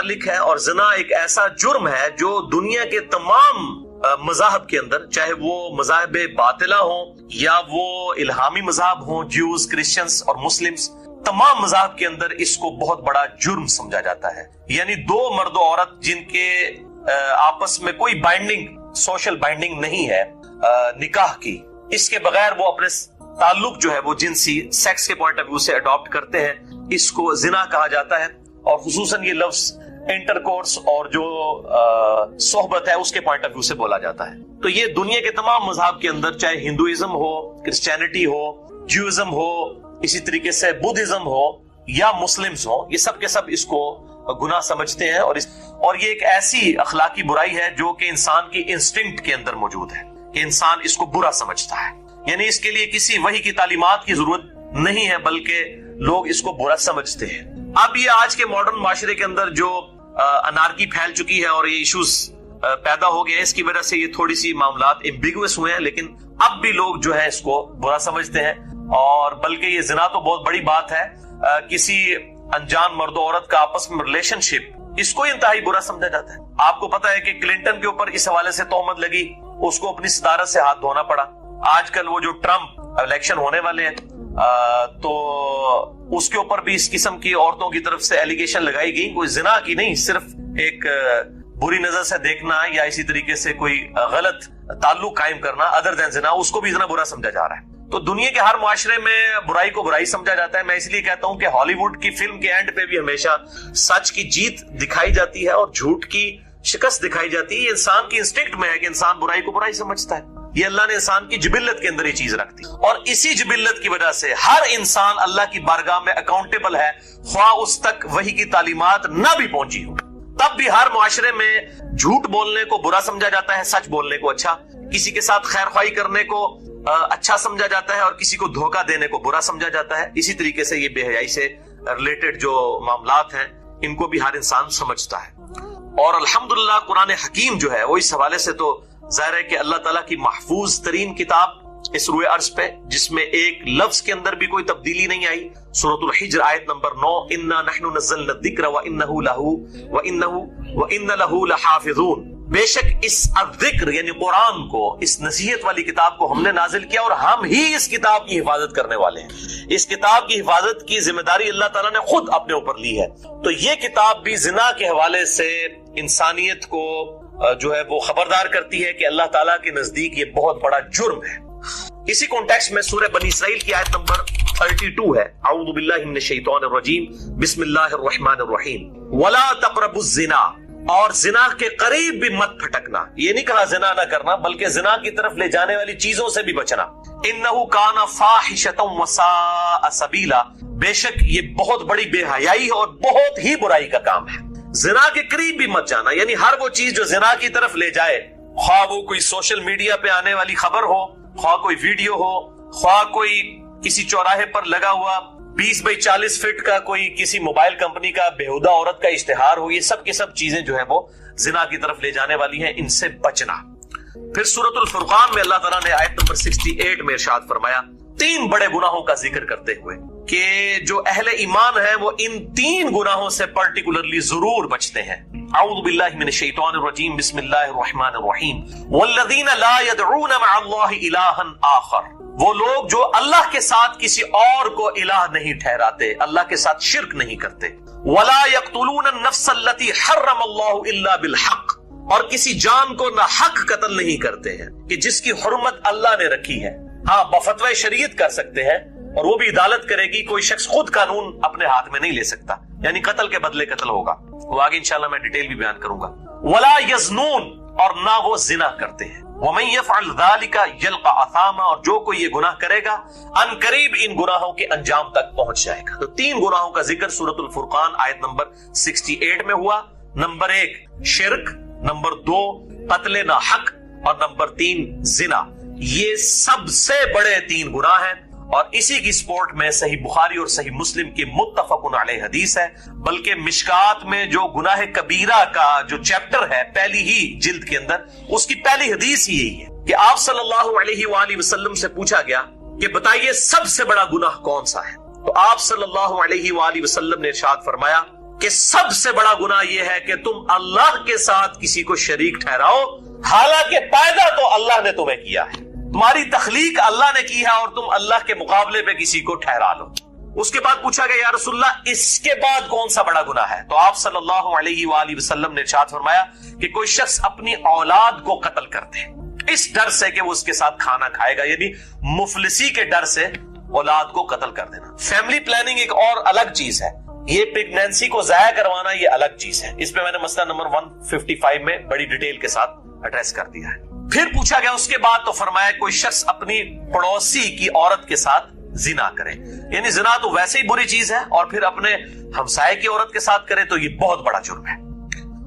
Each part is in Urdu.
متعلق ہے، اور زنا ایک ایسا جرم ہے جو دنیا کے تمام مذاہب کے اندر، چاہے وہ مذاہب باطلہ ہوں یا وہ الہامی مذاہب ہوں، جیوز، کرسچنز اور مسلمز، تمام مذاہب کے اندر اس کو بہت بڑا جرم سمجھا جاتا ہے. یعنی دو مرد و عورت جن کے آپس میں کوئی بائنڈنگ، سوشل بائنڈنگ نہیں ہے نکاح کی، اس کے بغیر وہ اپنے تعلق جو ہے وہ جنسی سیکس کے پوائنٹ آف ویو سے اڈاپٹ کرتے ہیں، اس کو زنا کہا جاتا ہے. اور خصوصاً یہ لفظ انٹرکورس اور جو صحبت ہے اس کے پوائنٹ آف ویو سے بولا جاتا ہے. تو یہ دنیا کے تمام مذہب کے اندر، چاہے ہندوازم ہو، کرسچینٹی ہو، جیوازم ہو، اسی طریقے سے بدھزم ہو یا مسلمز ہو، یہ سب کے سب اس کو گناہ سمجھتے ہیں. اور یہ ایک ایسی اخلاقی برائی ہے جو کہ انسان کی انسٹنکٹ کے اندر موجود ہے کہ انسان اس کو برا سمجھتا ہے. یعنی اس کے لیے کسی وحی کی تعلیمات کی ضرورت نہیں ہے، بلکہ لوگ اس کو برا سمجھتے ہیں. اب یہ آج کے ماڈرن معاشرے کے اندر جو انارکی پھیل چکی ہے اور یہ ایشوز پیدا ہو گئے، اس کی وجہ سے یہ تھوڑی سی معاملات ایمبیگوس ہوئے ہیں، لیکن اب بھی لوگ جو ہے اس کو برا سمجھتے ہیں. اور بلکہ یہ زنا تو بہت بڑی بات ہے، کسی انجان مرد و عورت کا آپس میں ریلیشن شپ، اس کو انتہائی برا سمجھا جاتا ہے. آپ کو پتا ہے کہ کلنٹن کے اوپر اس حوالے سے تہمت لگی، اس کو اپنی صدارت سے ہاتھ دھونا پڑا. آج کل وہ جو ٹرمپ الیکشن ہونے والے ہیں تو اس کے اوپر بھی اس قسم کی عورتوں کی طرف سے ایلیگیشن لگائی گئی، کوئی زنا کی نہیں، صرف ایک بری نظر سے دیکھنا یا اسی طریقے سے کوئی غلط تعلق قائم کرنا ادر دین زنا، اس کو بھی اتنا برا سمجھا جا رہا ہے. تو دنیا کے ہر معاشرے میں برائی کو برائی سمجھا جاتا ہے. میں اس لیے کہتا ہوں کہ ہالی ووڈ کی فلم کے اینڈ پہ بھی ہمیشہ سچ کی جیت دکھائی جاتی ہے اور جھوٹ کی شکست دکھائی جاتی ہے. یہ انسان کی انسٹنکٹ میں ہے کہ انسان برائی کو برائی سمجھتا ہے. یہ اللہ نے انسان کی جبلت کے اندر یہ چیز رکھتی، اور اسی جبلت کی وجہ سے ہر انسان اللہ کی بارگاہ میں اکاؤنٹیبل ہے، خواہ اس تک وحی کی تعلیمات نہ بھی پہنچی ہو. تب بھی ہر معاشرے میں جھوٹ بولنے کو برا سمجھا جاتا ہے، سچ بولنے کو اچھا، کسی کے ساتھ خیر خواہی کرنے کو اچھا سمجھا جاتا ہے اور کسی کو دھوکہ دینے کو برا سمجھا جاتا ہے. اسی طریقے سے یہ بے حیائی سے ریلیٹڈ جو معاملات ہیں ان کو بھی ہر انسان سمجھتا ہے. اور الحمدللہ قرآن حکیم جو ہے وہ اس حوالے سے تو ظاہر ہے کہ اللہ تعالیٰ کی محفوظ ترین کتاب اس روئے عرض پہ، جس میں ایک لفظ کے اندر بھی کوئی تبدیلی نہیں آئی. سورۃ الحجر آیت نمبر 9، انا نحن نزلنا الذکر وان له لحافظون. بے شک اس الذکر یعنی قرآن کو، اس نصیحت والی کتاب کو ہم نے نازل کیا اور ہم ہی اس کتاب کی حفاظت کرنے والے ہیں. اس کتاب کی حفاظت کی ذمہ داری اللہ تعالیٰ نے خود اپنے اوپر لی ہے. تو یہ کتاب بھی زنا کے حوالے سے انسانیت کو جو ہے وہ خبردار کرتی ہے کہ اللہ تعالیٰ کے نزدیک یہ بہت بڑا جرم ہے. اسی کانٹیکسٹ میں سورہ بنی اسرائیل کی آیت نمبر 32 ہے، اعوذ باللہ من الشیطان الرجیم، بسم اللہ الرحمن الرحیم، ولا تقربوا الزنا، اور زنا کے قریب بھی مت پھٹکنا. یہ نہیں کہا زنا نہ کرنا، بلکہ زنا کی طرف لے جانے والی چیزوں سے بھی بچنا. انہ کان فاحشۃ وساء سبیلا، بے شک یہ بہت بڑی بے حیائی اور بہت ہی برائی کا کام ہے. زنا کے قریب بھی مت جانا، یعنی ہر وہ چیز جو زنا کی طرف لے جائے، خواہ وہ کوئی سوشل میڈیا پہ آنے والی خبر ہو، خواہ کوئی ویڈیو ہو، خواہ کوئی کسی چوراہے پر لگا ہوا 20 بائی 40 فٹ کا کوئی کسی موبائل کمپنی کا بےہودہ عورت کا اشتہار ہو، یہ سب کے سب چیزیں جو ہیں وہ زنا کی طرف لے جانے والی ہیں، ان سے بچنا. پھر سورۃ الفرقان میں اللہ تعالیٰ نے آیت نمبر 68 میں ارشاد فرمایا، 3 بڑے گناہوں کا ذکر کرتے ہوئے کہ جو اہل ایمان ہیں وہ ان 3 گناہوں سے پرٹیکولرلی ضرور بچتے ہیں. اعوذ باللہ من الشیطان الرجیم، بسم اللہ الرحمن الرحیم، والذین لا يدعون مع اللہ الہا آخر، وہ لوگ جو اللہ کے ساتھ کسی اور کو الہ نہیں ٹھہراتے، اللہ کے ساتھ شرک نہیں کرتے. ولا يقتلون النفس التي حرم اللہ الا بالحق، اور کسی جان کو نہ حق قتل نہیں کرتے ہیں کہ جس کی حرمت اللہ نے رکھی ہے. ہاں بفتوی شریعت کر سکتے ہیں اور وہ بھی عدالت کرے گی، کوئی شخص خود قانون اپنے ہاتھ میں نہیں لے سکتا، یعنی قتل کے بدلے قتل ہوگا. وہ آگے انشاءاللہ میں ڈیٹیل بھی بیان کروں گا. ولا یزنون، اور نہ وہ زنا کرتے ہیں. ومن یفعل ذلک یلقى اثاما، اور جو کوئی یہ گناہ کرے گا ان قریب ان گناہوں کے انجام تک پہنچ جائے گا. تو 3 گناہوں کا ذکر سورۃ الفرقان آیت نمبر 68 میں ہوا. نمبر 1 شرک، نمبر 2 قتل ناحق، اور نمبر 3 زنا. یہ سب سے بڑے 3 گناہ ہیں، اور اسی کی سپورٹ میں صحیح بخاری اور صحیح مسلم کی متفق علیہ حدیث ہے. بلکہ مشکات میں جو گناہ کبیرہ کا جو چیپٹر ہے پہلی ہی جلد کے اندر، اس کی پہلی حدیث ہی یہی ہے کہ آپ صلی اللہ علیہ وآلہ وسلم سے پوچھا گیا کہ بتائیے سب سے بڑا گناہ کون سا ہے. تو آپ صلی اللہ علیہ وآلہ وسلم نے ارشاد فرمایا کہ سب سے بڑا گناہ یہ ہے کہ تم اللہ کے ساتھ کسی کو شریک ٹھہراؤ، حالانکہ پیدا تو اللہ نے تمہیں کیا ہے، تمہاری تخلیق اللہ نے کی ہے، اور تم اللہ کے مقابلے پہ کسی کو ٹھہرا لو۔ اس کے بعد پوچھا گیا یا رسول اللہ اس کے بعد کون سا بڑا گناہ ہے؟ تو آپ صلی اللہ علیہ وآلہ وسلم نے ارشاد فرمایا کہ کوئی شخص اپنی اولاد کو قتل کر دے اس ڈر سے کہ وہ اس کے ساتھ کھانا کھائے گا، یعنی مفلسی کے ڈر سے اولاد کو قتل کر دینا۔ فیملی پلاننگ ایک اور الگ چیز ہے، یہ پریگنینسی کو ضائع کروانا یہ الگ چیز ہے، اس پہ میں نے مسئلہ نمبر 155 میں بڑی ڈیٹیل کے ساتھ ایڈریس کر دیا ہے۔ پھر پوچھا گیا اس کے بعد تو فرمایا کوئی شخص اپنی پڑوسی کی عورت کے ساتھ زنا کرے، یعنی زنا تو ویسے ہی بری چیز ہے، اور پھر اپنے ہمسائے کی عورت کے ساتھ کرے تو یہ بہت بڑا جرم ہے۔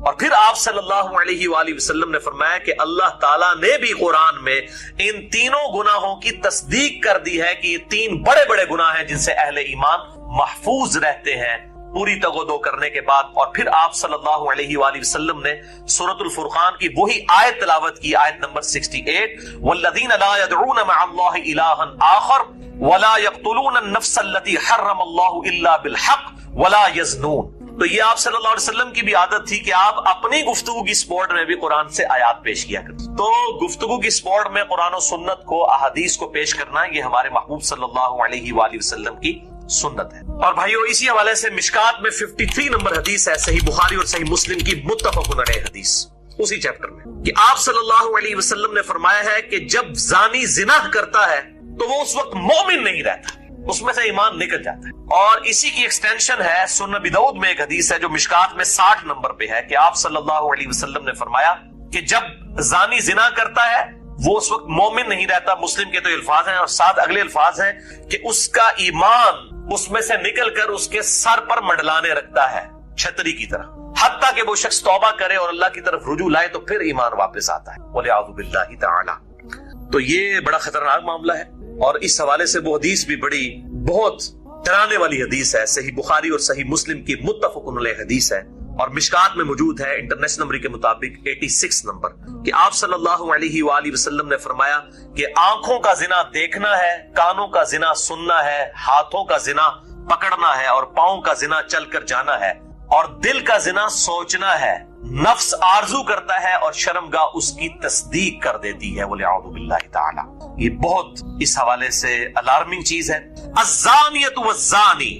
اور پھر آپ صلی اللہ علیہ وآلہ وسلم نے فرمایا کہ اللہ تعالیٰ نے بھی قرآن میں ان تینوں گناہوں کی تصدیق کر دی ہے کہ یہ تین بڑے بڑے گناہ ہیں جن سے اہل ایمان محفوظ رہتے ہیں پوری تغدو کرنے کے بعد۔ اور پھر آپ صلی اللہ علیہ وآلہ وسلم نے سورۃ الفرقان کی وہی آیت تلاوت کی، آیت نمبر 68، والذین لا يدعون مع اللہ الہا آخر ولا يقتلون النفس التي حرم اللہ الا بالحق ولا يزنون۔ تو یہ آپ صلی اللہ علیہ وسلم کی بھی عادت تھی کہ آپ اپنی گفتگو کی سپورٹ میں بھی قرآن سے آیات پیش کیا کرتے۔ تو گفتگو کی سپورٹ میں قرآن و سنت کو، احادیث کو پیش کرنا یہ ہمارے محبوب صلی اللہ علیہ وآلہ وسلم کی سنت ہے۔ اور بھائیو اسی حوالے سے مشکات میں 53 نمبر حدیث ہے، صحیح بخاری اور صحیح مسلم کی متفق علیہ حدیث، اسی چیپٹر میں، کہ آپ صلی اللہ علیہ وسلم نے فرمایا ہے کہ جب زانی زنا کرتا ہے تو وہ اس وقت مومن نہیں رہتا، اس میں سے ایمان نکل جاتا ہے۔ اور اسی کی ایکسٹینشن ہے سنن ابی داؤد میں ایک حدیث ہے جو مشکات میں 60 نمبر پہ ہے، کہ آپ صلی اللہ علیہ وسلم نے فرمایا کہ جب زانی زنا کرتا ہے وہ اس وقت مومن نہیں رہتا۔ مسلم کے تو الفاظ ہیں، اور ساتھ اگلے الفاظ ہیں کہ اس کا ایمان اس میں سے نکل کر اس کے سر پر منڈلانے رکھتا ہے چھتری کی طرح، حتیٰ کہ وہ شخص توبہ کرے اور اللہ کی طرف رجوع لائے تو پھر ایمان واپس آتا ہے، وَلِعَوْذُ بِاللَّهِ تَعَالَى۔ تو یہ بڑا خطرناک معاملہ ہے، اور اس حوالے سے وہ حدیث بھی بڑی بہت ڈرانے والی حدیث ہے، صحیح بخاری اور صحیح مسلم کی متفق علیہ حدیث ہے، اور مشکات میں موجود ہے انٹرنیشنل نمبر کے مطابق 86 نمبر، کہ آپ صلی اللہ علیہ وآلہ وسلم نے فرمایا کہ آنکھوں کا زنا دیکھنا ہے، کانوں کا زنا سننا ہے، ہاتھوں کا زنا پکڑنا ہے، اور پاؤں کا زنا چل کر جانا ہے، اور دل کا زنا سوچنا ہے، نفس آرزو کرتا ہے، اور شرمگاہ اس کی تصدیق کر دیتی ہے، وَلِعَوْذُ بِاللَّهِ تَعَالَى۔ یہ بہت اس حوالے سے الارمنگ چیز ہے۔ الزانیۃ والزانی،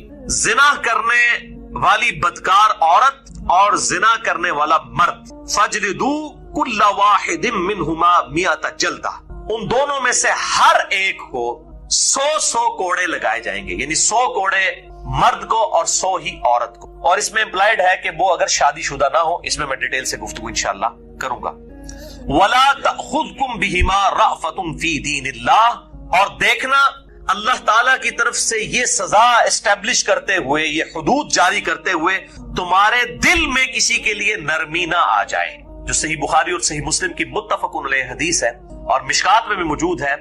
زنا کرنے والی بدکار عورت اور زنا کرنے والا مرد، فَاجْلِدُوا كُلَّ وَاحِدٍ مِّنْهُمَا 100 جلدہ، ان دونوں میں سے ہر ایک کو 100 کوڑے لگائے جائیں گے، یعنی 100 کوڑے مرد کو اور 100 ہی عورت کو۔ اور اس میں امپلائڈ ہے کہ وہ اگر شادی شدہ نہ ہو، اس میں میں ڈیٹیل سے گفتگو انشاءاللہ کروں گا۔ وَلَا تَأْخُذْكُمْ بِهِمَا رَأْفَةٌ فِي دِينِ اللَّهِ، اور دیکھنا اللہ تعالیٰ کی طرف سے یہ سزا اسٹیبلش کرتے ہوئے، یہ حدود جاری کرتے ہوئے تمہارے دل میں کسی کے لیے نرمی نہ آ جائے، جو صحیح بخاری اور صحیح مسلم کی متفق علیہ حدیث ہے، اور مشکات میں بھی موجود ہے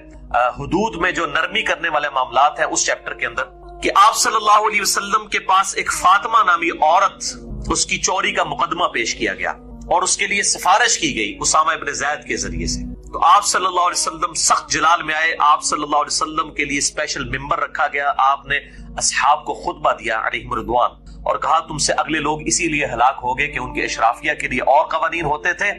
حدود میں جو نرمی کرنے والے معاملات ہیں اس چیپٹر کے اندر، کہ آپ صلی اللہ علیہ وسلم کے پاس ایک فاطمہ نامی عورت، اس کی چوری کا مقدمہ پیش کیا گیا اور اس کے لیے سفارش کی گئی اسامہ ابن زید کے ذریعے سے۔ تو آپ صلی اللہ علیہ وسلم سخت جلال میں آئے، آپ صلی اللہ علیہ وسلم کے لیے اسپیشل ممبر رکھا گیا، آپ نے اصحاب کو خطبہ دیا علیہم رضوان، اور کہا تم سے اگلے لوگ اسی لیے ہلاک ہو گئے کہ ان کے اشرافیہ کے لیے اور قوانین ہوتے تھے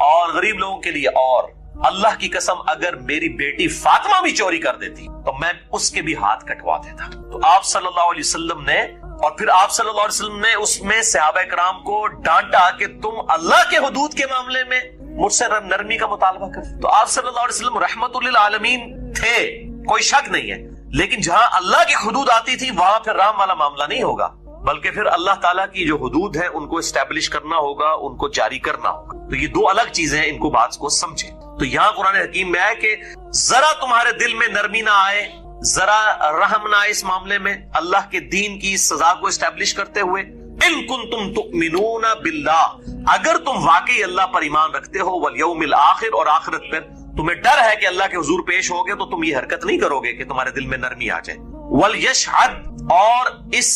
اور غریب لوگوں کے لیے اور۔ اللہ کی قسم اگر میری بیٹی فاطمہ بھی چوری کر دیتی تو میں اس کے بھی ہاتھ کٹوا دیتا۔ تو آپ صلی اللہ علیہ وسلم نے، اور پھر آپ صلی اللہ علیہ وسلم نے اس میں صحابہ کرام کو ڈانٹا کہ تم اللہ کے حدود کے معاملے میں مجھ سے نرمی کا مطالبہ کر۔ تو آپ صلی اللہ علیہ وسلم رحمت للعالمین تھے، کوئی شک نہیں ہے، لیکن جہاں اللہ کی حدود آتی تھی وہاں پھر رحم والا معاملہ نہیں ہوگا، بلکہ پھر اللہ تعالیٰ کی جو حدود ہیں ان کو اسٹیبلش کرنا ہوگا، ان کو جاری کرنا ہوگا۔ تو یہ دو الگ چیزیں ہیں، ان کو بات کو سمجھیں۔ تو یہاں قرآن حکیم میں آئے کہ ذرا تمہارے دل میں نرمی نہ آئے، ذرا رحم نہ آئے اس معاملے میں اللہ کے دین کی سزا کو اسٹیبلش کرتے ہوئے، ان کنتم تؤمنون باللہ، اگر تم واقعی اللہ پر ایمان رکھتے ہو، والیوم الآخر، اور آخرت پر تمہیں ڈر ہے کہ اللہ کے حضور پیش ہوگے تو تم یہ حرکت نہیں کرو گے کہ تمہارے دل میں نرمی آ جائے۔ ولیشہد، اور اس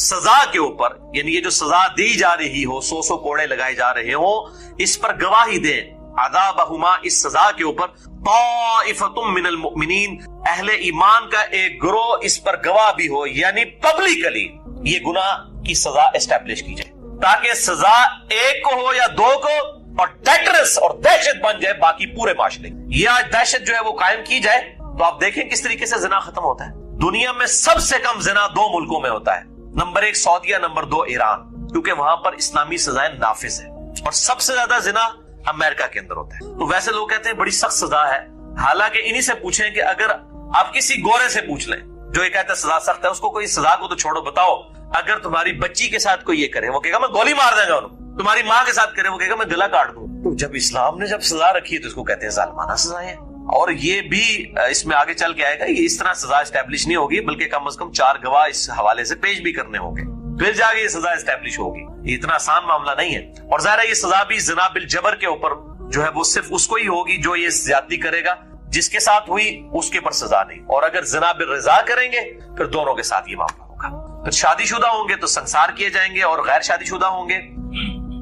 سزا کے اوپر، یعنی یہ جو سزا دی جا رہی ہو، 100 کوڑے لگائے جا رہے ہوں، اس پر گواہی دیں، عذابہما، اس سزا کے اوپر، طائفۃ من المؤمنین، اہل ایمان کا ایک گروہ اس پر گواہ بھی ہو، یعنی پبلکلی یہ گناہ کی سزا اسٹیبلش کی جائے۔ تاکہ سزا ایک کو ہو یا دو کو اور ڈیٹرنس اور دہشت بن جائے باقی پورے معاشرے کی. یہ آج دہشت جو ہے وہ قائم کی جائے تو آپ دیکھیں کس طریقے سے زنا ختم ہوتا ہے. دنیا میں سب سے کم زنا 2 ملکوں میں ہوتا ہے. نمبر 1 سعودیہ، نمبر 2 ایران، کیونکہ وہاں پر اسلامی سزائیں نافذ ہیں. اور سب سے زیادہ زنا امریکہ کے اندر ہوتا ہے. تو ویسے لوگ کہتے ہیں بڑی سخت سزا ہے، حالانکہ انہی سے پوچھیں کہ اگر آپ کسی گورے سے پوچھ لیں جو یہ کہتا ہے سزا سخت ہے، اس کو کوئی سزا کو تو چھوڑو، بتاؤ اگر تمہاری بچی کے ساتھ کوئی یہ کرے وہ کہے گا میں گولی مار دیں گا انہوں. تمہاری ماں کے ساتھ کرے وہ کہے گا میں گلا کاٹ دوں. تو جب اسلام نے جب سزا رکھی ہے تو اس کو کہتے ہیں ظالمانہ سزائیں ہیں. اور یہ بھی اس میں آگے چل کے آئے گا، یہ اس طرح سزا اسٹیبلش نہیں ہوگی، بلکہ کم از کم 4 گواہ اس حوالے سے پیش بھی کرنے ہوں گے، پھر جا کے یہ سزا اسٹیبلش ہوگی. یہ اتنا آسان معاملہ نہیں ہے. اور ظاہر ہے یہ سزا بھی زنا بالجبر کے اوپر جو ہے وہ صرف اس کو ہی ہوگی جو یہ زیادتی کرے گا، جس کے ساتھ ہوئی اس کے پر سزا نہیں. اور اگر زنا بالرضا کریں گے پھر دونوں کے ساتھ یہ معاملہ ہوگا. پھر شادی شدہ ہوں گے تو سنسار کیے جائیں گے، اور غیر شادی شدہ ہوں گے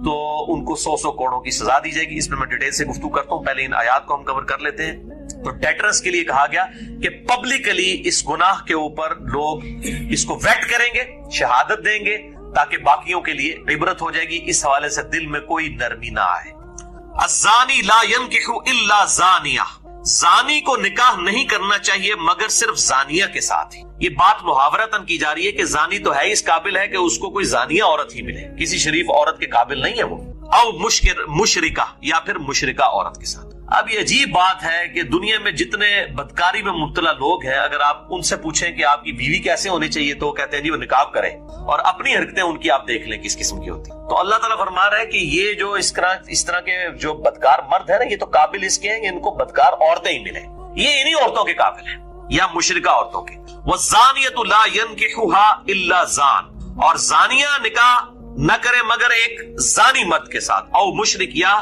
تو ان کو 100 کوڑوں کی سزا دی جائے گی. اس میں ڈیٹیل سے گفتگو کرتا ہوں، پہلے ان آیات کو ہم کور کر لیتے ہیں. تو ڈیٹرنس کے لیے کہا گیا کہ پبلکلی اس گناہ کے اوپر لوگ اس کو ویٹ کریں گے، شہادت دیں گے، تاکہ باقیوں کے لیے عبرت ہو جائے گی. اس حوالے سے دل میں کوئی نرمی نہ آئے. الزانی لا ينکح الا زانیہ، زانی کو نکاح نہیں کرنا چاہیے مگر صرف زانیہ کے ساتھ ہی. یہ بات محاورتاً کی جا رہی ہے کہ زانی تو ہے اس قابل ہے کہ اس کو کوئی زانیہ عورت ہی ملے، کسی شریف عورت کے قابل نہیں ہے وہ. او مشرکہ، یا پھر مشرکہ عورت کے ساتھ. اب یہ عجیب بات ہے کہ دنیا میں جتنے بدکاری میں مبتلا لوگ ہیں، اگر آپ ان سے پوچھیں کہ آپ کی بیوی کیسے ہونی چاہیے تو وہ کہتے ہیں جی وہ نکاح کرے، اور اپنی حرکتیں ان کی آپ دیکھ لیں کس قسم کی ہوتی. تو اللہ تعالیٰ فرما رہا ہے کہ یہ جو اس طرح کے جو بدکار مرد ہیں نا، یہ تو قابل اس کے ہیں کہ ان کو بدکار عورتیں ہی ملیں، یہ انہی عورتوں کے قابل ہیں یا مشرکہ عورتوں کے. وَالزَّانِيَةُ لَا يَنْكِحُهَا إِلَّا زَانٍ، اور زانیہ نکاح نہ کرے مگر ایک زانی مرد کے ساتھ، او مشرک یا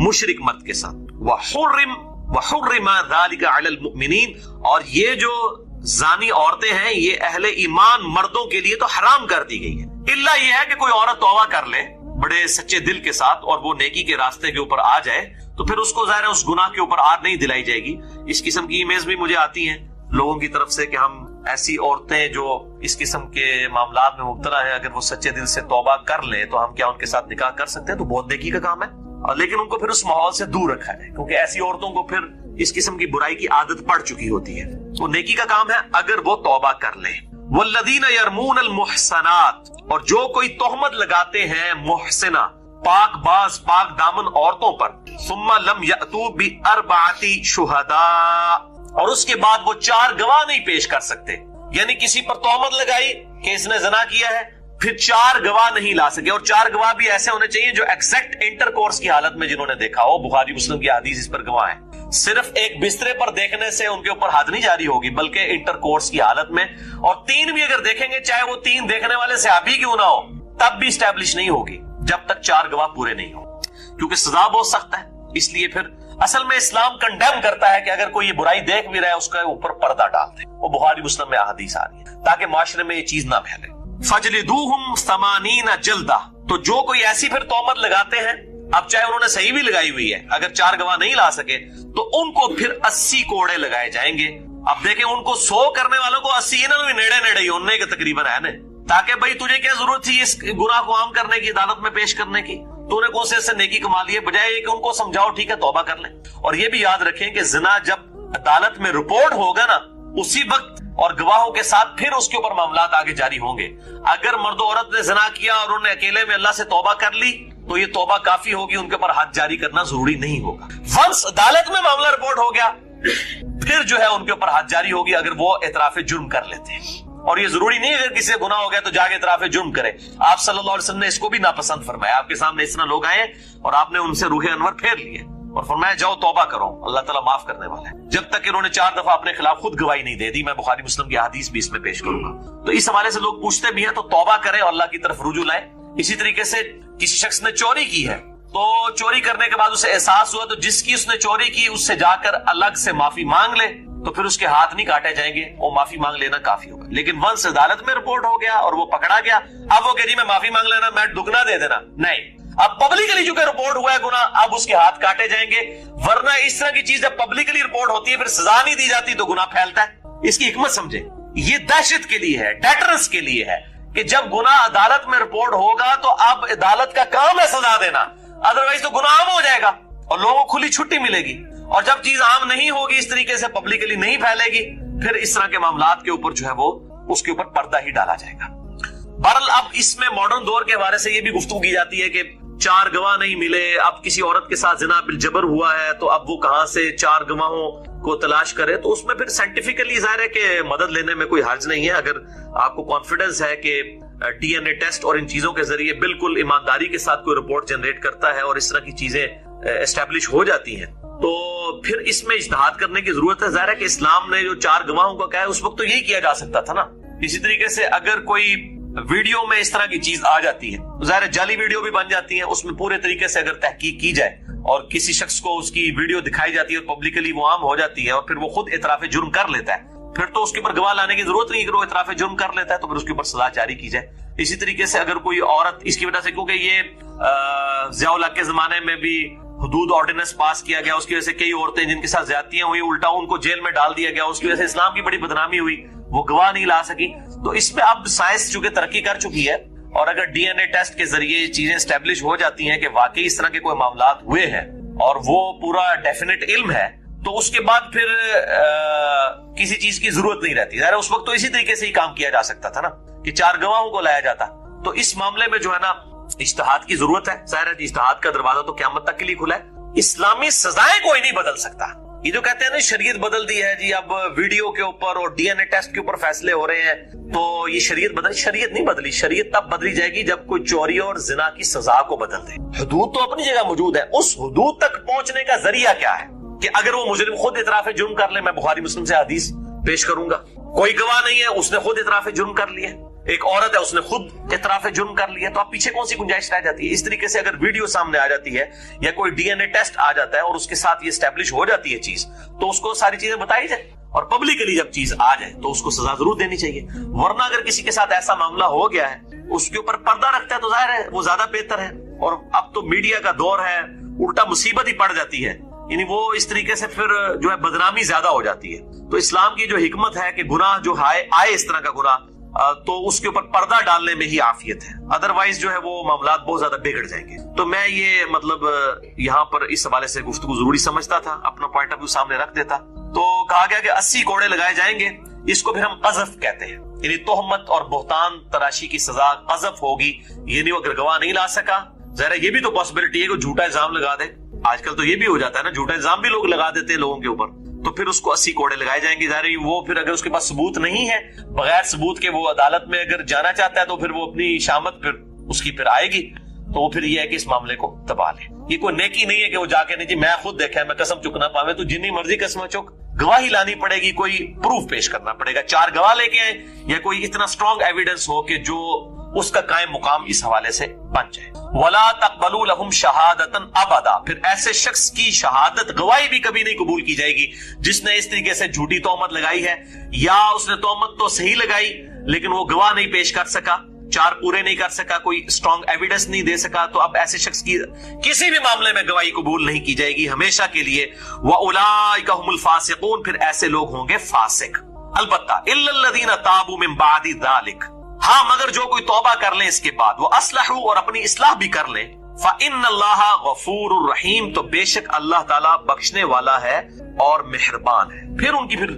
مشرک مرد کے ساتھ. وَحُرِّمَ ذَلِكَ عَلَى الْمُؤْمِنِينَ، اور یہ جو زانی عورتیں ہیں یہ اہل ایمان مردوں کے لیے تو حرام کر دی گئی ہے، الا یہ ہے کہ کوئی عورت توبہ کر لے بڑے سچے دل کے ساتھ اور وہ نیکی کے راستے کے اوپر آ جائے تو پھر اس کو ظاہر ہے اس گناہ کے اوپر آد نہیں دلائی جائے گی. اس قسم کی ایمیز بھی مجھے آتی ہیں لوگوں کی طرف سے کہ ہم ایسی عورتیں جو اس قسم کے معاملات میں مبتلا ہیں اگر وہ سچے دل سے توبہ کر لیں تو ہم کیا ان کے ساتھ نکاح کر سکتے ہیں؟ تو بہت نیکی کا کام ہے. لیکن ان کو پھر اس ماحول سے دور رکھا جائے، کیونکہ ایسی عورتوں کو پھر اس قسم کی برائی کی عادت پڑ چکی ہوتی ہے. وہ نیکی کا کام ہے اگر وہ توبہ کر لیں. والذین یرمون المحصنات، اور جو کوئی تہمت لگاتے ہیں محسنہ پاک باز پاک دامن عورتوں پر، ثم لم یأتوا باربعۃ شہداء، اور اس کے بعد وہ 4 گواہ نہیں پیش کر سکتے. یعنی کسی پر تہمت لگائی کہ اس نے زنا کیا ہے، پھر 4 گواہ نہیں لا سکے، اور 4 گواہ بھی ایسے ہونے چاہیے جو ایگزیکٹ انٹر کورس کی حالت میں جنہوں نے دیکھا ہو. بخاری مسلم کی حدیث اس پر گواہ ہے. صرف ایک بسترے پر دیکھنے سے ان کے اوپر حد نہیں جاری ہوگی بلکہ انٹر کورس کی حالت میں، اور 3 بھی اگر دیکھیں گے چاہے وہ 3 دیکھنے والے صحابی کیوں نہ ہو تب بھی اسٹیبلش نہیں ہوگی جب تک 4 گواہ پورے نہیں ہو، کیونکہ سزا بہت سخت ہے. اس لیے پھر اصل میں اسلام کنڈیم کرتا ہے کہ اگر کوئی یہ برائی دیکھ بھی رہا ہے اس کے اوپر پردہ ڈال دے. وہ بخاری مسلم میں احادیث آ رہی ہے تاکہ معاشرے میں یہ چیز نہ پھیلے. فَجْلِدُوهُمْ 80 جلدہ، تو جو کوئی ایسی پھر تہمت لگاتے ہیں، اب چاہے انہوں نے صحیح بھی لگائی ہوئی ہے، اگر 4 گواہ نہیں لا سکے تو ان کو پھر 80 کوڑے لگائے جائیں گے. اب دیکھیں ان کو 100 کرنے والوں کو 80 انہوں نے نیڑے ہی انہیں کے تقریباً ہے نا، تاکہ بھائی تجھے کیا ضرورت تھی اس گناہ کو عام کرنے کی، عدالت میں پیش کرنے کی، تو نے کون سے نیکی کما لی ہے، بجائے یہ کہ ان کو سمجھاؤ ٹھیک ہے توبہ کر لیں. اور یہ بھی یاد رکھیں کہ زنا جب عدالت میں رپورٹ ہوگا نا اسی وقت اور گواہوں کے ساتھ پھر اس کے اوپر معاملات آگے جاری ہوں گے. اگر مرد و عورت نے زنا کیا اور انہوں نے اکیلے میں اللہ سے توبہ کر لی تو یہ توبہ کافی ہوگی، ان کے اوپر حد جاری کرنا ضروری نہیں ہوگا. ونس عدالت میں معاملہ رپورٹ ہو گیا پھر جو ہے ان کے اوپر حد جاری ہوگی اگر وہ اعتراف جرم کر لیتے ہیں. اور یہ ضروری نہیں اگر کسی سے گناہ ہو گیا تو جا کے اعتراف جرم کرے. آپ صلی اللہ علیہ وسلم نے اس کو بھی ناپسند فرمایا. آپ کے سامنے اس طرح لوگ آئے اور آپ نے ان سے روح انور پھیر لیے اور فرمایا جاؤ توبہ کرو، اللہ تعالیٰ معاف کرنے والا ہے. جب تک انہوں نے 4 دفعہ اپنے خلاف خود گواہی نہیں دے دی. میں بخاری مسلم کی حدیث بھی اس میں پیش کروں گا. تو اس حوالے سے لوگ پوچھتے بھی ہیں تو توبہ کریں اور اللہ کی طرف رجوع لائیں. اسی طریقے سے کسی شخص نے چوری کی ہے تو چوری کرنے کے بعد اسے احساس ہوا تو جس کی اس نے چوری کی اس سے جا کر الگ سے معافی مانگ لے تو پھر اس کے ہاتھ نہیں کاٹے جائیں گے، وہ معافی مانگ لینا کافی ہوگا. لیکن ونس عدالت میں رپورٹ ہو گیا اور وہ پکڑا گیا، اب وہ کہ جی میں معافی مانگ لینا، میں دگنا دے دینا، نہیں. اب پبلکلی چونکہ رپورٹ ہوا ہے گناہ، اب اس کے ہاتھ کاٹے جائیں گے. ورنہ اس طرح کی چیز جب پبلکلی رپورٹ ہوتی ہے پھر سزا نہیں دی جاتی تو گناہ پھیلتا ہے. اس کی حکمت سمجھیں، یہ دہشت کے لیے ہے، ڈیٹرنس کے لیے ہے. کہ جب گناہ عدالت میں رپورٹ ہوگا تو اب عدالت کا کام ہے سزا دینا، ادروائز تو گناہ عام ہو جائے گا اور لوگوں کو کھلی چھٹی ملے گی، اور جب چیز عام نہیں ہوگی، اس طریقے سے پبلکلی نہیں پھیلے گی، پھر اس طرح کے معاملات کے اوپر جو ہے وہ اس کے اوپر پردہ ہی ڈالا جائے گا۔ بہرحال اب اس میں ماڈرن دور کے حوالے سے یہ بھی گفتگو کی جاتی ہے کہ 4 گواہ نہیں ملے، اب کسی عورت کے ساتھ زنا بالجبر ہوا ہے تو اب وہ کہاں سے 4 گواہوں کو تلاش کرے، تو اس میں پھر سائنٹیفکلی ظاہر ہے کہ مدد لینے میں کوئی حرج نہیں ہے۔ اگر آپ کو کانفیڈنس ہے کہ ڈی این اے ٹیسٹ اور ان چیزوں کے ذریعے بالکل ایمانداری کے ساتھ کوئی رپورٹ جنریٹ کرتا ہے اور اس طرح کی چیزیں اسٹیبلش ہو جاتی ہیں، تو پھر اس میں اجتہاد کرنے کی ضرورت ہے۔ ظاہر ہے کہ اسلام نے جو 4 گواہوں کا کہا ہے اس وقت تو یہی کیا جا سکتا تھا نا۔ اسی طریقے سے اگر کوئی ویڈیو میں اس طرح کی چیز آ جاتی ہے، ظاہر جعلی ویڈیو بھی بن جاتی ہے، اس میں پورے طریقے سے اگر تحقیق کی جائے اور کسی شخص کو اس کی ویڈیو دکھائی جاتی ہے اور پبلکلی وہ عام ہو جاتی ہے اور پھر وہ خود اعتراف جرم کر لیتا ہے، پھر تو اس کے اوپر گواہ لانے کی ضرورت نہیں، اگر وہ اعتراف جرم کر لیتا ہے تو پھر اس کے اوپر سزا جاری کی جائے۔ اسی طریقے سے اگر کوئی عورت اس کی وجہ سے، کیونکہ یہ ضیاء الحق کے زمانے میں بھی حدود آرڈیننس پاس کیا گیا، اس کی وجہ سے کئی عورتیں جن کے ساتھ زیادتیاں ہوئی الٹا ان کو جیل میں ڈال دیا گیا، اس کی وجہ سے اسلام کی بڑی بدنامی ہوئی، وہ گواہ نہیں لا سکی۔ تو اس میں اب سائنس چونکہ ترقی کر چکی ہے اور اگر ڈی این اے ٹیسٹ کے ذریعے چیزیں اسٹیبلش ہو جاتی ہیں کہ واقعی اس طرح کے کوئی معاملات ہوئے ہیں اور وہ پورا ڈیفینیٹ علم ہے، تو اس کے بعد پھر کسی چیز کی ضرورت نہیں رہتی۔ ظاہر اس وقت تو اسی طریقے سے ہی کام کیا جا سکتا تھا نا کہ 4 گواہوں کو لایا جاتا۔ تو اس معاملے میں جو ہے نا اجتہاد کی ضرورت ہے۔ ظاہر ہے اجتہاد کا دروازہ تو قیامت تک کے لیے کھلا ہے۔ اسلامی سزائیں کوئی نہیں بدل سکتا۔ یہ جو کہتے ہیں نا شریعت بدل دی ہے جی، اب ویڈیو کے اوپر اور ڈی این اے ٹیسٹ کے اوپر فیصلے ہو رہے ہیں تو یہ شریعت بدل، شریعت نہیں بدلی۔ شریعت تب بدلی جائے گی جب کوئی چوری اور زنا کی سزا کو بدل دے۔ حدود تو اپنی جگہ موجود ہے، اس حدود تک پہنچنے کا ذریعہ کیا ہے کہ اگر وہ مجرم خود اعتراف جرم کر لے، میں بخاری مسلم سے حدیث پیش کروں گا، کوئی گواہ نہیں ہے، اس نے خود اعتراف جرم کر لیا، ایک عورت ہے اس نے خود اعتراف جرم کر لیا، تو اب پیچھے کون سی گنجائش رہ جاتی ہے؟ اس طریقے سے اگر ویڈیو سامنے آ جاتی ہے یا کوئی ڈی این اے ٹیسٹ آ جاتا ہے اور اس کے ساتھ یہ اسٹیبلش ہو جاتی ہے چیز، تو اس کو ساری چیزیں بتائی جائے اور پبلکلی جب چیز آ جائے تو اس کو سزا ضرور دینی چاہیے۔ ورنہ اگر کسی کے ساتھ ایسا معاملہ ہو گیا ہے، اس کے اوپر پردہ رکھتا ہے تو ظاہر ہے وہ زیادہ بہتر ہے۔ اور اب تو میڈیا کا دور ہے، الٹا مصیبت ہی پڑ جاتی ہے، یعنی وہ اس طریقے سے پھر جو ہے بدنامی زیادہ ہو جاتی ہے۔ تو اسلام کی جو حکمت ہے کہ گناہ جو آئے اس طرح کا گناہ، تو اس کے اوپر پردہ ڈالنے میں ہی عافیت ہے، ادروائز جو ہے وہ معاملات بہت زیادہ بگڑ جائیں گے۔ تو میں یہ مطلب یہاں پر اس حوالے سے گفتگو ضروری سمجھتا تھا، اپنا پوائنٹ آف ویو سامنے رکھ دیتا۔ تو کہا گیا کہ 80 کوڑے لگائے جائیں گے، اس کو پھر ہم قذف کہتے ہیں، یعنی تہمت اور بہتان تراشی کی سزا قذف ہوگی، یعنی وہ اگر گواہ نہیں لا سکا، ظاہر یہ بھی تو پاسبلٹی ہے کہ جھوٹا الزام لگا دے، آج کل تو یہ بھی ہو جاتا ہے نا، جھوٹا الزام بھی لوگ لگا دیتے ہیں لوگوں کے اوپر، تو پھر اس کو 80 کوڑے لگائے جائیں گے۔ ظاہر وہ پھر اگر اس کے پاس ثبوت نہیں ہے، بغیر ثبوت کے وہ عدالت میں اگر جانا چاہتا ہے تو پھر وہ اپنی شامت پھر اس کی پھر آئے گی، تو وہ پھر یہ ہے کہ اس معاملے کو دبا لے۔ یہ کوئی نیکی نہیں ہے کہ وہ جا کے نہیں جی میں خود دیکھا ہے، میں قسم چک نہ پاوے، تو جتنی مرضی قسم چک، گواہی لانی پڑے گی، کوئی پروف پیش کرنا پڑے گا، 4 گواہ لے کے آئے یا کوئی اتنا اسٹرانگ ایویڈنس ہو کہ جو اس کا قائم مقام اس حوالے سے بن جائے۔ وَلَا تَقْبَلُوا لَهُمْ شَهَادَةً أَبَدًا، پھر ایسے شخص کی شہادت گواہی بھی کبھی نہیں قبول کی جائے گی جس نے اس طریقے سے جھوٹی تہمت لگائی ہے، یا اس نے تہمت تو صحیح لگائی لیکن وہ گواہ نہیں پیش کر سکا، 4 پورے نہیں کر سکا، کوئی اسٹرانگ ایویڈنس نہیں دے سکا، تو اب ایسے شخص کی کسی بھی معاملے میں گواہی قبول نہیں کی جائے گی ہمیشہ کے لیے۔ وَأُولَٰئِكَ هُمُ الْفَاسِقُونَ، پھر ایسے لوگ ہوں گے فاسق۔ البتہ إِلَّا الَّذِينَ تَابُوا مِن بَعْدِ ذَلِكَ، ہاں مگر جو کوئی توبہ کر لیں اس کے بعد، وہ اصلحوا اور اپنی اصلاح بھی کر لیں، فَإِنَّ اللَّهَ غَفُورٌ رَحِيمٌ، تو بے شک اللہ تعالیٰ بخشنے والا ہے اور مہربان ہے۔ پھر ان کی پھر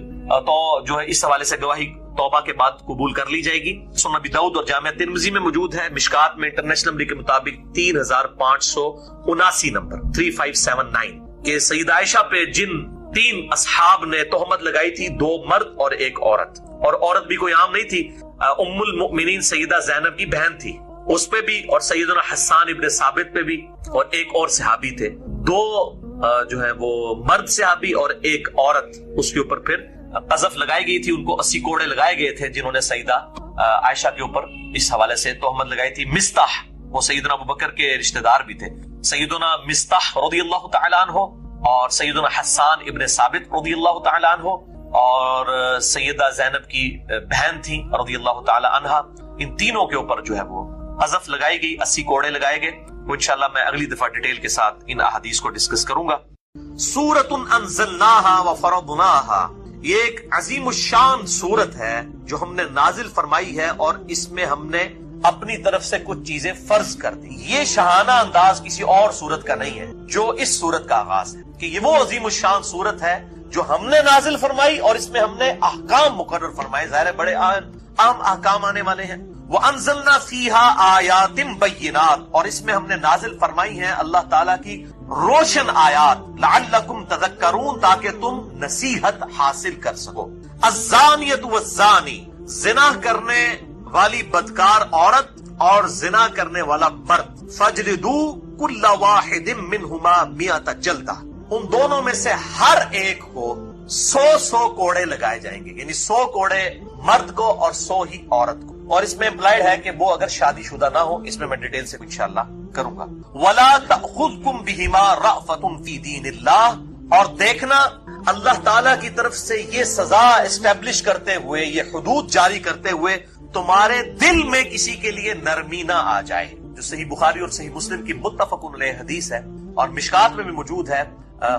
تو جو ہے اس حوالے سے گواہی توبہ کے بعد قبول کر لی جائے گی۔ سنن ابی داؤد اور جامع ترمذی میں موجود ہے، مشکات میں انٹرنیشنل نمبر کے مطابق 3579 نمبر 3579 کہ سید عائشہ پہ جن 3 اصحاب نے تہمت لگائی تھی، 2 مرد اور 1 عورت، اور عورت بھی کوئی عام نہیں تھی، ام المؤمنین سیدہ زینب کی بہن تھی، اس پہ بھی، اور سیدنا حسان ابن ثابت پہ بھی، اور 1 اور صحابی تھے، 2 جو ہے وہ مرد صحابی اور 1 عورت، اس کے اوپر پھر قذف لگائی گئی تھی، ان کو 80 کوڑے لگائے گئے تھے جنہوں نے سیدہ عائشہ کے اوپر اس حوالے سے تہمت لگائی تھی۔ مستح، وہ سیدنا ابوبکر کے رشتہ دار بھی تھے، سیدنا مستح رضی اللہ تعالی عنہ اور سیدنا حسان ابن ثابت رضی اللہ تعالی عنہ اور سیدہ زینب کی بہن تھی رضی اللہ تعالی عنہا، ان تینوں کے اوپر جو ہے وہ قذف لگائی گئی، 80 کوڑے لگائے گئے۔ وہ انشاءاللہ میں اگلی دفعہ ڈیٹیل کے ساتھ ان احادیث کو ڈسکس کروں گا۔ سورۃ انزلناها وفرضناها، یہ ایک عظیم الشان صورت ہے جو ہم نے نازل فرمائی ہے، اور اس میں ہم نے اپنی طرف سے کچھ چیزیں فرض کر دی۔ یہ شاہانہ انداز کسی اور صورت کا نہیں ہے جو اس صورت کا آغاز ہے، کہ یہ وہ عظیم الشان صورت ہے جو ہم نے نازل فرمائی اور اس میں ہم نے احکام مقرر فرمائے۔ ظاہر بڑے اہم احکام آنے والے ہیں۔ وَأَنزَلْنَا فِيهَا آيَاتٍ بَيِّنَاتٍ، اور اس میں ہم نے نازل فرمائی ہیں اللہ تعالیٰ کی روشن آیات، لعلکم تذکرون، تاکہ تم نصیحت حاصل کر سکو۔ الزانیۃ والزانی، زنا کرنے والی بدکار عورت اور زنا کرنے والا مرد، فجلدوا کل واحد منہما 100 جلدہ، ان دونوں میں سے ہر ایک کو 100 کوڑے لگائے جائیں گے، یعنی 100 کوڑے مرد کو اور 100 ہی عورت کو۔ اور اس میں امپلائڈ ہے کہ وہ اگر شادی شدہ نہ ہو، اس میں میں ڈیٹیل سے انشاءاللہ کروں گا۔ وَلَا تَأْخُذْكُمْ بِهِمَا رَأْفَةٌ فِي دِينِ اللَّهِ، اور دیکھنا اللہ تعالیٰ کی طرف سے یہ سزا اسٹیبلش کرتے ہوئے، یہ حدود جاری کرتے ہوئے تمہارے دل میں کسی کے لیے نرمی نہ آ جائے، جو صحیح بخاری اور صحیح مسلم کی متفق علیہ حدیث ہے، اور مشکات میں بھی موجود ہے۔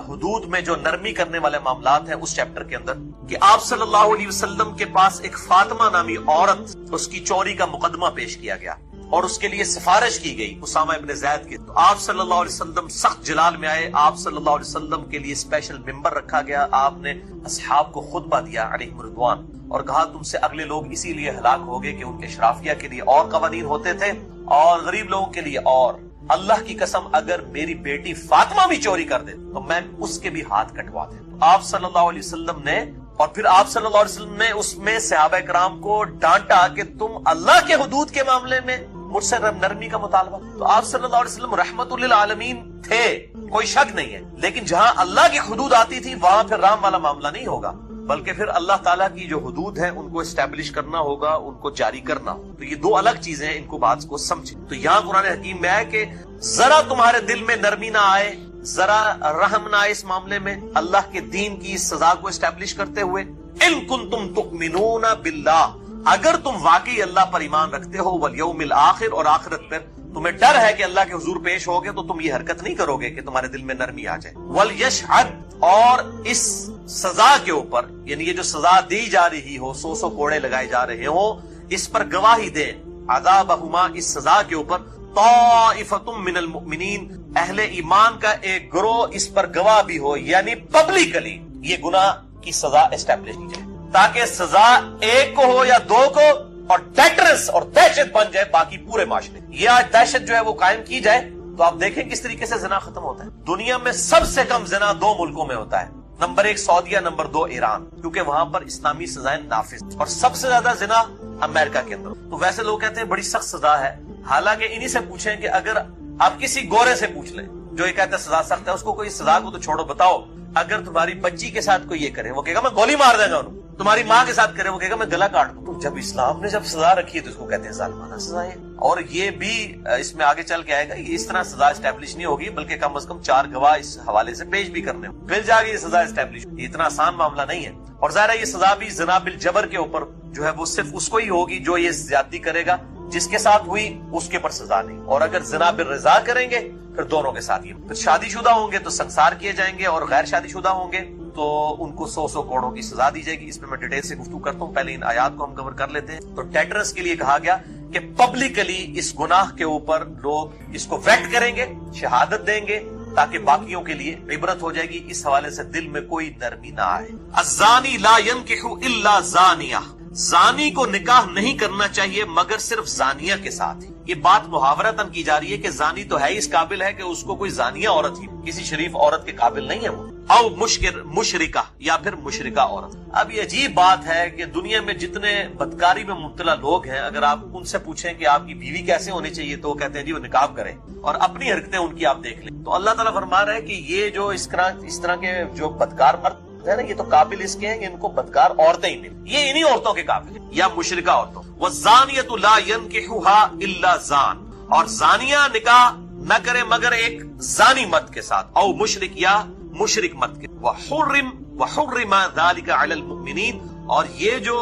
حدود میں جو نرمی کرنے والے معاملات ہیں اس چیپٹر کے اندر، کہ آپ صلی اللہ علیہ وسلم کے پاس ایک فاطمہ نامی عورت، اس کی چوری کا مقدمہ پیش کیا گیا اور اس کے لیے سفارش کی گئی اسامہ ابن زید کی، تو آپ صلی اللہ علیہ وسلم سخت جلال میں آئے، آپ صلی اللہ علیہ وسلم کے لیے اسپیشل ممبر رکھا گیا، آپ نے اصحاب کو خطبہ دیا علیہم رضوان، اور کہا تم سے اگلے لوگ اسی لیے ہلاک ہو گئے کہ ان کے اشرافیہ کے لیے اور قوانین ہوتے تھے اور غریب لوگوں کے لیے اور، اللہ کی قسم اگر میری بیٹی فاطمہ بھی چوری کر دے تو میں اس کے بھی ہاتھ کٹوا دیں۔ آپ صلی اللہ علیہ وسلم نے، اور پھر آپ صلی اللہ علیہ وسلم نے اس میں صحابہ کرام کو ڈانٹا کہ تم اللہ کے حدود کے معاملے میں مجھ سے نرمی کا مطالبہ۔ تو آپ صلی اللہ علیہ وسلم رحمت للعالمین تھے، کوئی شک نہیں ہے، لیکن جہاں اللہ کی حدود آتی تھی وہاں پھر رام والا معاملہ نہیں ہوگا، بلکہ پھر اللہ تعالیٰ کی جو حدود ہیں ان کو اسٹیبلش کرنا ہوگا، ان کو جاری کرنا ہوگا۔ تو یہ دو الگ چیزیں ہیں، ان کو بات کو سمجھیں۔ تو یہاں قرآن حکیم میں ہے کہ ذرا تمہارے دل میں نرمی نہ آئے، ذرا رحم نہ آئے اس معاملے میں اللہ کے دین کی سزا کو اسٹیبلش کرتے ہوئے۔ ان کنتم تؤمنون باللہ، اگر تم واقعی اللہ پر ایمان رکھتے ہو، والیوم الآخر، اور آخرت پر تمہیں ڈر ہے کہ اللہ کے حضور پیش ہوگے، تو تم یہ حرکت نہیں کرو گے کہ تمہارے دل میں نرمی آ جائے۔ ولیشہد، اور اس سزا کے اوپر، یعنی یہ جو سزا دی جا رہی ہو، 100 کوڑے لگائے جا رہے ہوں، اس پر گواہی دے، عذابہما، اس سزا کے اوپر، طائفۃ من المؤمنین، اہل ایمان کا ایک گروہ اس پر گواہ بھی ہو، یعنی پبلکلی یہ گناہ کی سزا اسٹیبلش کی جائے، تاکہ سزا ایک کو ہو یا دو کو، اور ڈیٹرنس اور دہشت بن جائے باقی پورے معاشرے۔ یہ آج دہشت جو ہے وہ قائم کی جائے تو آپ دیکھیں کس طریقے سے زنا ختم ہوتا ہے۔ دنیا میں سب سے کم زنا 2 ملکوں میں ہوتا ہے، نمبر 1 سعودیہ، نمبر 2 ایران، کیونکہ وہاں پر اسلامی سزائیں نافذ، اور سب سے زیادہ زنا امریکہ کے اندر۔ تو ویسے لوگ کہتے ہیں بڑی سخت سزا ہے، حالانکہ انہی سے پوچھیں کہ اگر آپ کسی گورے سے پوچھ لیں جو یہ کہتا ہے سزا سخت ہے، اس کو کوئی سزا کو تو چھوڑو، بتاؤ اگر تمہاری بچی کے ساتھ کوئی یہ کرے، وہ کہے گا میں گولی مار دے گا انہوں، تمہاری ماں کے ساتھ کرے، وہ کہے گا میں گلا کاٹ دوں۔ تو جب اسلام نے جب سزا رکھی ہے تو اس کو کہتے ہیں ظالمانہ سزا ہے، اور یہ بھی اس میں آگے چل کے آئے گا، یہ اس طرح سزا اسٹیبلش نہیں ہوگی، بلکہ کم از کم 4 گواہ اس حوالے سے پیش بھی کرنے ہوں، پھر جا کے یہ سزا اسٹیبلش۔ یہ اتنا آسان معاملہ نہیں ہے، اور ظاہر ہے یہ سزا بھی زنا بالجبر کے اوپر جو ہے وہ صرف اس کو ہی ہوگی جو یہ زیادتی کرے گا، جس کے ساتھ ہوئی اس کے پر سزا نہیں، اور اگر زنا بالرضا کریں گے پھر دونوں کے ساتھ یہ، پھر شادی شدہ ہوں گے تو سنسار کیے جائیں گے، اور غیر شادی شدہ ہوں گے تو ان کو 100 کوڑوں کی سزا دی جائے گی۔ اس میں میں ڈیٹیل سے گفتگو کرتا ہوں، پہلے ان آیات کو ہم کور کر لیتے ہیں۔ تو ٹیٹرس کے لیے کہا گیا کہ پبلکلی اس گناہ کے اوپر لوگ اس کو ویٹ کریں گے، شہادت دیں گے، تاکہ باقیوں کے لیے عبرت ہو جائے گی، اس حوالے سے دل میں کوئی نرمی نہ آئے۔ الزانی لا ينکح الا زانیہ، زانی کو نکاح نہیں کرنا چاہیے مگر صرف زانیہ کے ساتھ ہی۔ یہ بات محاورتاً کی جا رہی ہے کہ زانی تو ہے اس قابل ہے کہ اس کو کوئی زانیہ عورت ہی، کسی شریف عورت کے قابل نہیں ہے وہ، او مشرکہ، یا پھر مشرکہ عورت۔ اب یہ عجیب بات ہے کہ دنیا میں جتنے بدکاری میں مبتلا لوگ ہیں، اگر آپ ان سے پوچھیں کہ آپ کی بیوی کیسے ہونی چاہیے تو وہ کہتے ہیں جی وہ نکاح کرے، اور اپنی حرکتیں ان کی آپ دیکھ لیں۔ تو اللہ تعالیٰ فرما رہا ہے کہ یہ جو اس طرح کے جو بدکار مرد ہے نا، یہ تو قابل اس کے ہیں کہ ان کو بدکار عورتیں ہی ملیں، یہ انہی عورتوں کے قابل ہیں، یا مشرکہ عورتوں۔ وَالزَّانِيَةُ لَا يَنْكِحُهَا إِلَّا زَانٍ، اور زانیہ نکاح نہ کرے مگر ایک زانی مرد کے ساتھ، او مشرک، یا مشرک مرد کے۔ وَحُرِّمَ ذَلِكَ عَلَى الْمُؤْمِنِينَ، اور یہ جو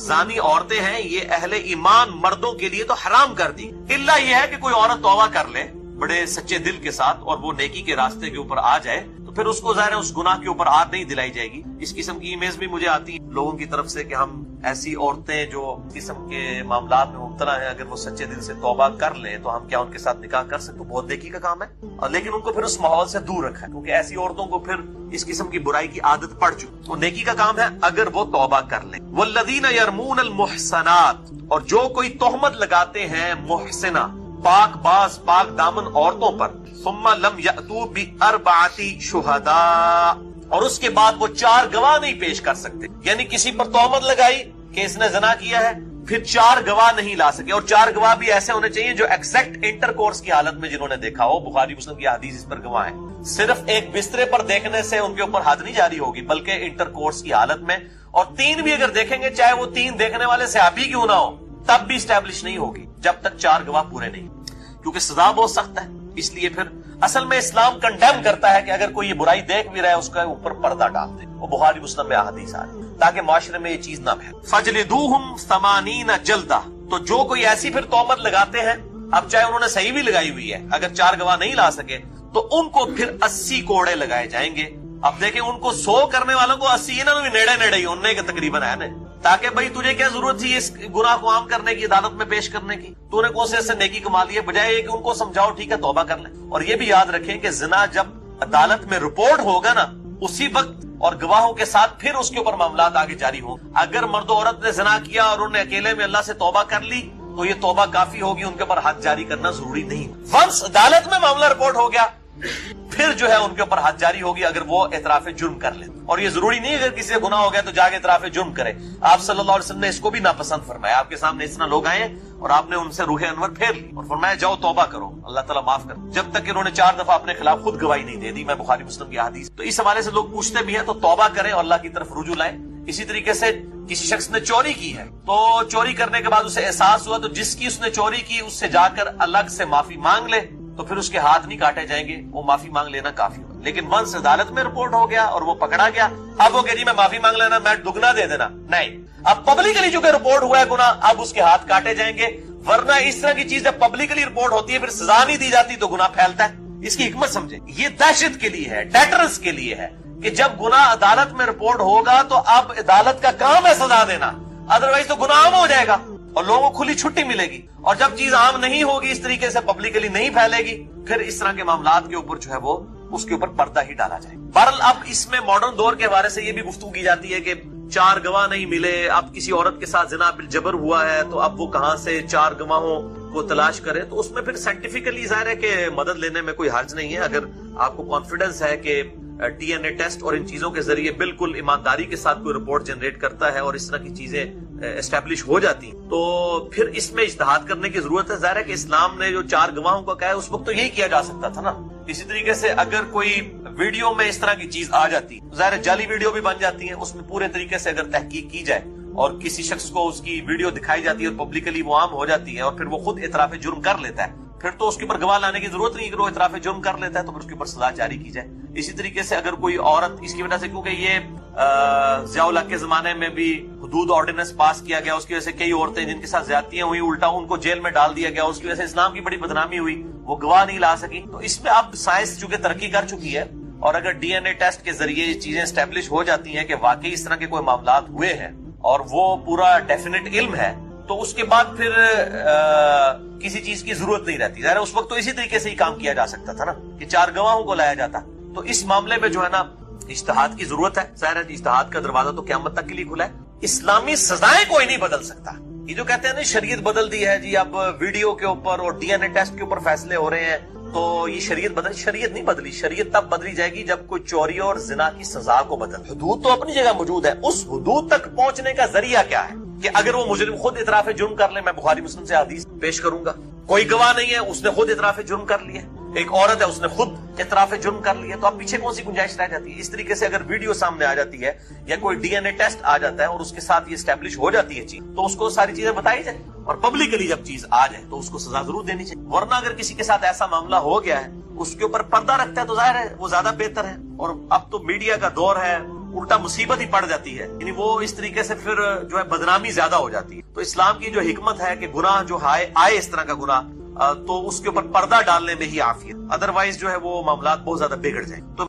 زانی عورتیں ہیں یہ اہل ایمان مردوں کے لیے تو حرام کر دی، الا یہ ہے کہ کوئی عورت توبہ کر لے، بڑے سچے دل کے ساتھ اور وہ نیکی کے راستے کے اوپر آ جائے تو پھر اس کو ظاہر ہے اس گناہ کے اوپر آر نہیں دلائی جائے گی. اس قسم کی ایمیز بھی مجھے آتی ہیں لوگوں کی طرف سے کہ ہم ایسی عورتیں جو قسم کے معاملات میں مبتلا ہیں اگر وہ سچے دل سے توبہ کر لیں تو ہم کیا ان کے ساتھ نکاح کر سکتے؟ بہت نیکی کا کام ہے، لیکن ان کو پھر اس ماحول سے دور رکھا ہے کیونکہ ایسی عورتوں کو پھر اس قسم کی برائی کی عادت پڑ چکی. تو نیکی کا کام ہے اگر وہ توبہ کر لیں. والذین یرمون المحصنات، اور جو کوئی تہمت لگاتے ہیں محسنہ پاک باز پاک دامن عورتوں پر، ثم لم یأتوا باربعۃ شہداء، اور اس کے بعد وہ 4 گواہ نہیں پیش کر سکتے. یعنی کسی پر تہمت لگائی کہ اس نے زنا کیا ہے، پھر 4 گواہ نہیں لا سکے، اور 4 گواہ بھی ایسے ہونے چاہیے جو ایگزیکٹ انٹر کورس کی حالت میں جنہوں نے دیکھا ہو. بخاری مسلم کی حدیث اس پر گواہ ہے. صرف ایک بسترے پر دیکھنے سے ان کے اوپر حد نہیں جاری ہوگی بلکہ انٹر کورس کی حالت میں، اور 3 بھی اگر دیکھیں گے چاہے وہ 3 دیکھنے والے صحابی کیوں نہ ہو تب بھی اسٹیبلش نہیں ہوگی جب تک 4 گواہ پورے نہیں، کیونکہ سزا بہت سخت ہے. اس لیے پھر اصل میں اسلام کنڈیم کرتا ہے کہ اگر کوئی یہ برائی دیکھ بھی رہا ہے اس کا اوپر پردہ ڈال دے. وہ بخاری مسلم میں احادیث آ رہی تاکہ معاشرے میں یہ چیز نہ پھیلے. فجلدوہم 80 جلدہ، تو جو کوئی ایسی پھر تہمت لگاتے ہیں، اب چاہے انہوں نے صحیح بھی لگائی ہوئی ہے، اگر 4 گواہ نہیں لا سکے تو ان کو پھر 80 کوڑے لگائے جائیں گے. اب دیکھیں ان کو 100 کرنے والوں کو 80 انہوں نے بھی نیڑے ہی انہیں کہ تقریباً ہے نا، تاکہ بھائی تجھے کیا ضرورت تھی اس گناہ کو عام کرنے کی، عدالت میں پیش کرنے کی، تو نے کون سے نیکی کما لی ہے، بجائے یہ کہ ان کو سمجھاؤ ٹھیک ہے توبہ کر لیں. اور یہ بھی یاد رکھیں کہ زنا جب عدالت میں رپورٹ ہوگا نا اسی وقت اور گواہوں کے ساتھ پھر اس کے اوپر معاملات آگے جاری ہوں. اگر مرد و عورت نے زنا کیا اور انہوں نے اکیلے میں اللہ سے توبہ کر لی تو یہ توبہ کافی ہوگی، ان کے اوپر حد جاری کرنا ضروری نہیں. ونس عدالت میں معاملہ رپورٹ ہو گیا پھر جو ہے ان کے اوپر حد جاری ہوگی اگر وہ اعتراف جرم کر لیں. اور یہ ضروری نہیں اگر کسی سے گناہ ہو گیا تو جا کے اعتراف جرم کرے. آپ صلی اللہ علیہ وسلم نے اس کو بھی ناپسند فرمایا. آپ کے سامنے اس طرح لوگ آئے اور آپ نے ان سے روح انور پھیر لی اور فرمایا جاؤ توبہ کرو، اللہ تعالیٰ معاف کر، جب تک کہ انہوں نے 4 دفعہ اپنے خلاف خود گواہی نہیں دے دی. میں بخاری مسلم کی حدیث. تو اس حوالے سے لوگ پوچھتے بھی ہیں تو توبہ کریں اور اللہ کی طرف رجوع لائیں. اسی طریقے سے کسی شخص نے چوری کی ہے تو چوری کرنے کے بعد اسے احساس ہوا تو جس کی اس نے چوری کی اس سے جا کر الگ سے معافی مانگ لے تو پھر اس کے ہاتھ نہیں کاٹے جائیں گے، وہ معافی مانگ لینا کافی ہوگا. لیکن ونس عدالت میں رپورٹ ہو گیا اور وہ پکڑا گیا، اب وہ کہ جی میں معافی مانگ لینا، میں دگنا دے دینا، نہیں. اب پبلکلی چونکہ رپورٹ ہوا ہے گناہ، اب اس کے ہاتھ کاٹے جائیں گے. ورنہ اس طرح کی چیز جب پبلکلی رپورٹ ہوتی ہے پھر سزا نہیں دی جاتی تو گناہ پھیلتا ہے. اس کی حکمت سمجھیں، یہ دہشت کے لیے ہے، ڈیٹرنس کے لیے ہے کہ جب گناہ عدالت میں رپورٹ ہوگا تو اب عدالت کا کام ہے سزا دینا، ادروائز تو گناہ عام ہو جائے گا اور لوگوں کو کھلی چھٹی ملے گی. اور جب چیز عام نہیں ہوگی، اس طریقے سے پبلکلی نہیں پھیلے گی، پھر اس طرح کے معاملات کے اوپر جو ہے وہ اس کے اوپر پردہ ہی ڈالا جائے. بہرحال اب اس میں ماڈرن دور کے حوالے سے یہ بھی گفتگو کی جاتی ہے کہ 4 گواہ نہیں ملے، اب کسی عورت کے ساتھ زنا بالجبر ہوا ہے تو اب وہ کہاں سے 4 گواہوں کو تلاش کرے. تو اس میں پھر سائنٹیفکلی ظاہر ہے کہ مدد لینے میں کوئی حرج نہیں ہے. اگر آپ کو کانفیڈنس ہے کہ ڈی این اے ٹیسٹ اور ان چیزوں کے ذریعے بالکل ایمانداری کے ساتھ کوئی رپورٹ جنریٹ کرتا ہے اور اس طرح کی چیزیں اسٹیبلش ہو جاتی ہیں تو پھر اس میں اجتہاد کرنے کی ضرورت ہے. ظاہر ہے کہ اسلام نے جو 4 گواہوں کا کہا ہے اس وقت تو یہی کیا جا سکتا تھا نا. اسی طریقے سے اگر کوئی ویڈیو میں اس طرح کی چیز آ جاتی، ظاہر ہے جعلی ویڈیو بھی بن جاتی ہے، اس میں پورے طریقے سے اگر تحقیق کی جائے اور کسی شخص کو اس کی ویڈیو دکھائی جاتی ہے اور پبلکلی وہ عام ہو جاتی ہے اور پھر وہ خود اعتراف جرم کر لیتا ہے، پھر تو اس کے اوپر گواہ لانے کی ضرورت نہیں. اگر وہ اعتراف جرم کر لیتا ہے تو پھر اس کے اوپر سزا جاری کی جائے. اسی طریقے سے اگر کوئی عورت اس کی وجہ سے، کیونکہ یہ ضیاء الحق کے زمانے میں بھی حدود آرڈیننس پاس کیا گیا، اس کی وجہ سے کئی عورتیں جن کے ساتھ زیادتیاں ہوئی الٹا ان کو جیل میں ڈال دیا گیا، اس کی وجہ سے اسلام کی بڑی بدنامی ہوئی، وہ گواہ نہیں لا سکی. تو اس میں اب سائنس چونکہ ترقی کر چکی ہے اور اگر ڈی این اے ٹیسٹ کے ذریعے یہ چیزیں اسٹیبلش ہو جاتی ہیں کہ واقعی اس طرح کے کوئی معاملات ہوئے ہیں اور وہ پورا ڈیفینیٹ علم ہے تو اس کے بعد پھر کسی چیز کی ضرورت نہیں رہتی. ظاہر اس وقت تو اسی طریقے سے ہی کام کیا جا سکتا تھا نا کہ 4 گواہوں کو لایا جاتا. تو اس معاملے میں جو ہے نا اجتہاد کی ضرورت ہے. ظاہر ہے اجتہاد کا دروازہ تو قیامت تک کے لیے کھلا ہے. اسلامی سزائیں کوئی نہیں بدل سکتا. یہ جو کہتے ہیں نا شریعت بدل دی ہے جی، اب ویڈیو کے اوپر اور ڈی این اے ٹیسٹ کے اوپر فیصلے ہو رہے ہیں تو یہ شریعت بدل، شریعت نہیں بدلی. شریعت تب بدلی جائے گی جب کوئی چوری اور زنا کی سزا کو بدل. حدود تو اپنی جگہ موجود ہے، اس حدود تک پہنچنے کا ذریعہ کیا ہے کہ اگر وہ مجرم خود اعتراف جرم کر لے. میں بخاری مسلم سے حدیث پیش کروں گا، کوئی گواہ نہیں ہے، اس نے خود اعتراف جرم کر لیا. ایک عورت ہے، اس نے خود اعتراف جرم کر لیا، تو اب پیچھے کون سی گنجائش رہ جاتی ہے؟ اس طریقے سے اگر ویڈیو سامنے آ جاتی ہے یا کوئی ڈی این اے ٹیسٹ آ جاتا ہے اور اس کے ساتھ یہ اسٹیبلش ہو جاتی ہے چیز تو اس کو ساری چیزیں بتائی جائے اور پبلکلی جب چیز آ جائے تو اس کو سزا ضرور دینی چاہیے. ورنہ اگر کسی کے ساتھ ایسا معاملہ ہو گیا ہے اس کے اوپر پردہ رکھتا ہے تو ظاہر ہے وہ زیادہ بہتر ہے. اور اب تو میڈیا کا دور ہے، الٹا مصیبت ہی پڑ جاتی ہے، یعنی وہ اس طریقے سے پھر جو ہے بدنامی زیادہ ہو جاتی ہے. تو اسلام کی جو حکمت ہے کہ گناہ جو آئے اس طرح کا گناہ تو اس کے اوپر پردہ ڈالنے میں ہی عافیت، ادروائز جو ہے وہ معاملات بہت زیادہ بگڑ جائیں. تو